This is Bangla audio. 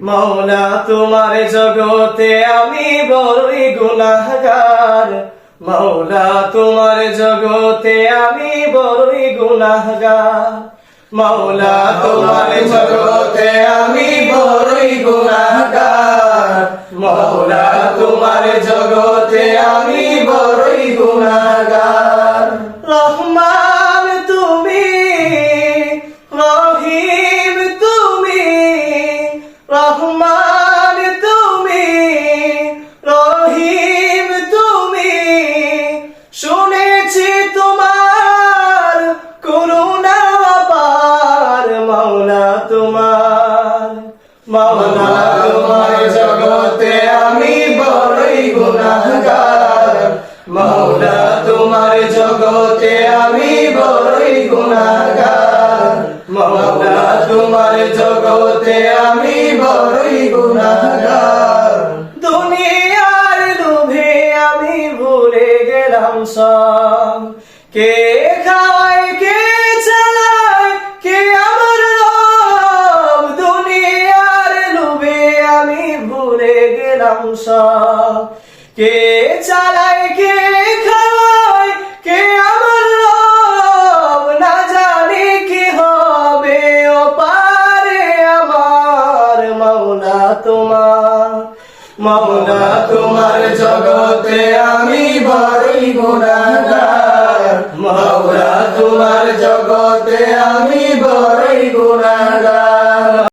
মাওলা তোমার জগতে আমি বড়ই গুনাহগার, মাওলা তোমার জগতে আমি বড়ই গুনাহগার, মাওলা তোমার জগতে আমি বড়ই গুনাহগার, মাওলা তোমার জগতে আমি বড়ই গুনাহগার। রহমান তুমি, রহিম তুমি, রহমান তুমি, রহিম তুমি, শুনেছি তোমার করুণা পার, মাওলা তোমার, মাওলা তোমার জগতে আমি বড়ই গুনাহগার, মাওলা তোমার জগতে আমি বড়ই গুনাহগার, মাওলা তোমার জগতে আমি বড়ই গুনাহগার। দুনিয়ার লোভে আমি ভুলে গেলাম সব, কে খায় কে চালায় কে আমার রব, দুনিয়ার লোভে আমি ভুলে গেলাম সব, কে চালায় কে খায় কে আমার রব, না জানি কি হবে ও পারে আমার, মাওলা তোমার, মাওলা তোমার জগতে আমি বড়ই গুনাহগার, মাওলা তোমার